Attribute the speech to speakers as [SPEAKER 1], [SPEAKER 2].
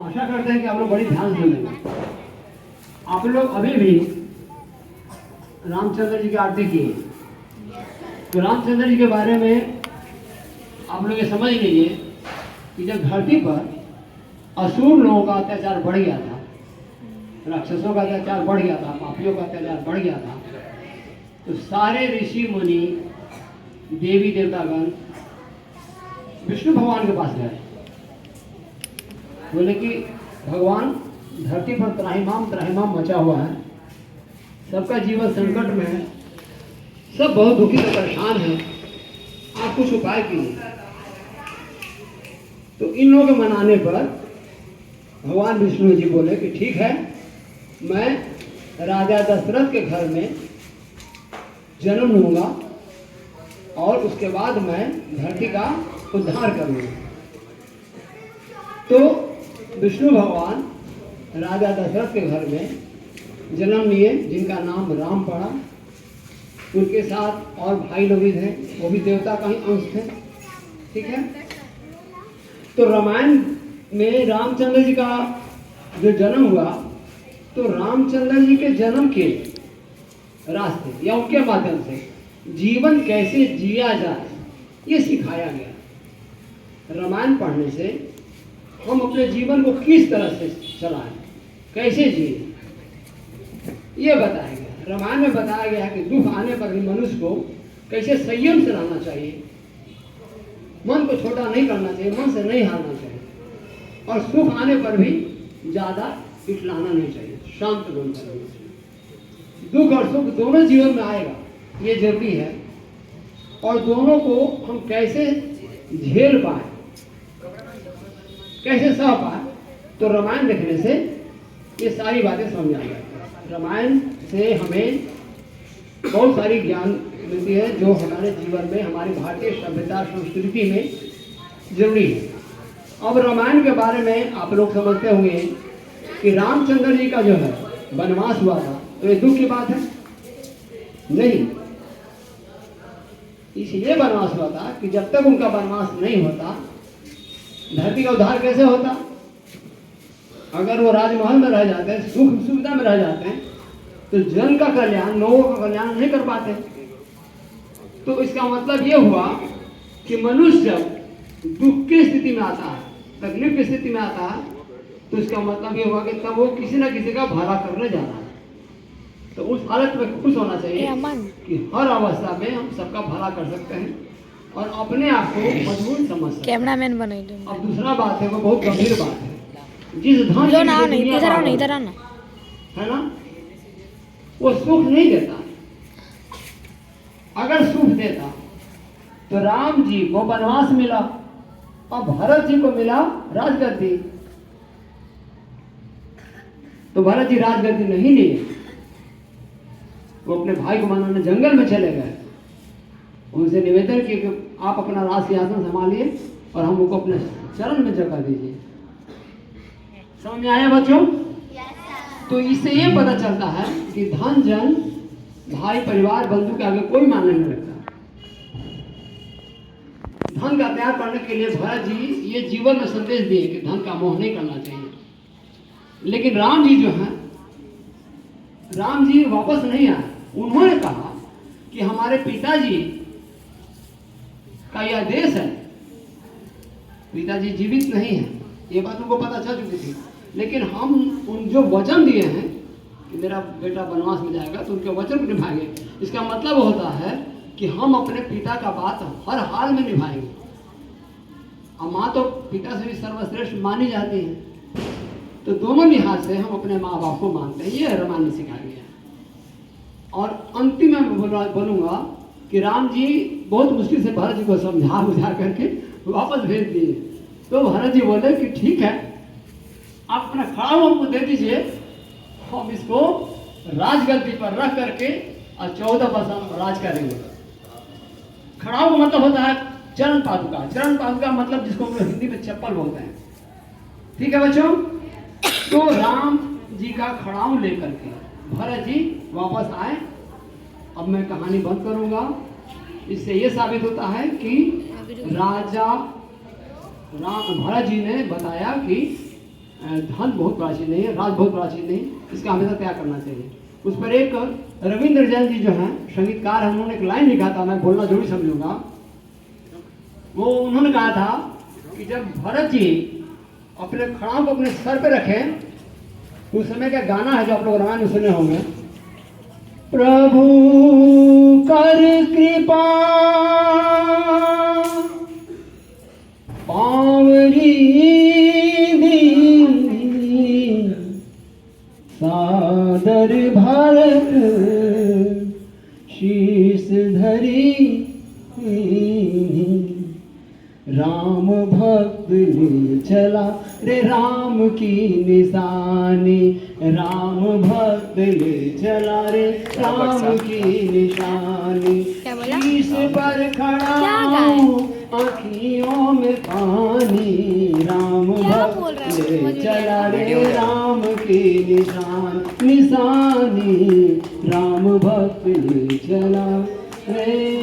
[SPEAKER 1] आशा करते हैं कि आप लोग बड़ी ध्यान से सुनेंगे। आप लोग अभी भी रामचंद्र जी की आरती किए, तो रामचंद्र जी के बारे में आप लोग ये समझ लीजिए कि जब धरती पर असुर लोगों का अत्याचार बढ़ गया था, राक्षसों का अत्याचार बढ़ गया था, पापियों का अत्याचार बढ़ गया था, तो सारे ऋषि मुनि देवी देवतागण विष्णु भगवान के पास गए। बोले कि भगवान, धरती पर त्राहिमाम मचा हुआ है, सबका जीवन संकट में है, सब बहुत दुखी और परेशान हैं, आप कुछ उपाय कीजिए। तो इन लोगों के मनाने पर भगवान विष्णु जी बोले कि ठीक है, मैं राजा दशरथ के घर में जन्म लूंगा और उसके बाद मैं धरती का उद्धार करूंगा। तो विष्णु भगवान राजा दशरथ के घर में जन्म लिए, जिनका नाम राम पड़ा। उनके साथ और भाई लोग भी थे, वो भी देवता का ही अंश थे। ठीक है, तो रामायण में रामचंद्र जी का जो जन्म हुआ, तो रामचंद्र जी के जन्म के रास्ते या उनके माध्यम से जीवन कैसे जिया जाए ये सिखाया गया। रामायण पढ़ने से हम अपने जीवन को किस तरह से चलाएं, कैसे जिए, ये बताया गया। रामायण में बताया गया है कि दुख आने पर भी मनुष्य को कैसे संयम से रहना चाहिए, मन को छोटा नहीं करना चाहिए, मन से नहीं हारना चाहिए, और सुख आने पर भी ज्यादा इटलाना नहीं चाहिए, शांत मन करना चाहिए। दुख और सुख दोनों जीवन में आएगा, ये जरूरी है, और दोनों को हम कैसे झेल पाए, कैसे सह पाए, तो रामायण देखने से ये सारी बातें समझ आ जाती। रामायण से हमें बहुत सारी ज्ञान मिलती है जो हमारे जीवन में, हमारी भारतीय सभ्यता संस्कृति में जरूरी है। अब रामायण के बारे में आप लोग समझते होंगे कि रामचंद्र जी का जो है वनवास हुआ था, तो ये दुख की बात है नहीं। इसलिए वनवास हुआ था कि जब तक उनका वनवास नहीं होता, धरती का उद्धार कैसे होता। अगर वो राजमहल में रह जाते हैं, सुख सुविधा में रह जाते हैं, तो जन का कल्याण, लोगों का कल्याण नहीं कर पाते। तो इसका मतलब ये हुआ कि मनुष्य जब दुख की स्थिति में आता है, तकलीफ की स्थिति में आता है, तो इसका मतलब ये हुआ कि तब वो किसी न किसी का भला करने जा रहा है। तो उस हालत में खुश होना चाहिए कि हर अवस्था में हम सबका भला कर सकते हैं और अपने आप को मजबूत समझ सकते हैं।
[SPEAKER 2] कैमरामैन बने।
[SPEAKER 1] अब दूसरा बात है, वो बहुत गंभीर बात है, जिस धन है ना, वो सुख नहीं देता। अगर सुख देता तो राम जी को वनवास मिला और भरत जी को मिला राजगद्दी। तो भरत जी राजगद्दी नहीं लिए, वो अपने भाई को मनाने जंगल में चले गए। उनसे निवेदन किया कि आप अपना राज सिंहासन संभालिए और हम उनको अपने चरण में जगह दीजिए। समझ में आया बच्चों? तो इससे ये पता चलता है कि धन जन भाई परिवार बंधु के आगे कोई मायने नहीं रखता। धन का त्याग करने के लिए भरत जी ये जीवन में संदेश दिए कि धन का मोह नहीं करना चाहिए। लेकिन राम जी जो हैं, राम जी वापस नहीं आए। उन्होंने कहा कि हमारे पिताजी का यह देश है, पिताजी जीवित नहीं है, ये बात उनको पता चल चुकी थी। लेकिन हम उन जो वचन दिए हैं कि मेरा बेटा वनवास में जाएगा, तो उनके वचन को निभाएंगे। इसका मतलब होता है कि हम अपने पिता का बात हर हाल में निभाएंगे। और माँ तो पिता से भी सर्वश्रेष्ठ मानी जाती है, तो दोनों लिहाज से हम अपने माँ बाप को मानते हैं। ये रामायण में सिखाया गया है। और अंतिम में बोलूँगा कि राम जी बहुत मुश्किल से भरत जी को समझा बुझा करके वापस भेज दिए। तो भरत जी बोले कि ठीक है, आप अपना खड़ाऊ हमको दे दीजिए, हम इसको राजगद्दी पर रख करके और 14 वर्ष हम राज करेंगे। खड़ाऊ का मतलब होता है चरण पादुका। चरण पादुका मतलब जिसको हम हिंदी में चप्पल बोलते हैं। ठीक है बच्चों? तो राम जी का खड़ाऊ लेकर के भरत जी वापस आए। अब मैं कहानी बंद करूंगा। इससे ये साबित होता है कि राजा भरत जी ने बताया कि धन बहुत बड़ा चीज़ नहीं है, राज बहुत बड़ा चीज़ नहीं, इसका हमेशा त्याग करना चाहिए। उस पर एक रविंद्र जैन जी जो हैं संगीतकार हैं, उन्होंने एक लाइन लिखा था, मैं बोलना जरूर समझूंगा। वो उन्होंने कहा था कि जब भरत जी अपने खड़ाओं को अपने सर पे रखें, उस समय का गाना है जो आप लोग रामायण में सुने होंगे, प्रभु कर कृपा पावरी दी सादर भारत शीस धरी, राम भक्त ले चला रे राम की निशानी, राम भक्त ले चला रे राम की निशानी, शीश पर खड़ा आँखियों में पानी, राम भक्त ले चला रे राम की निशानी, राम भक्त ले चला रे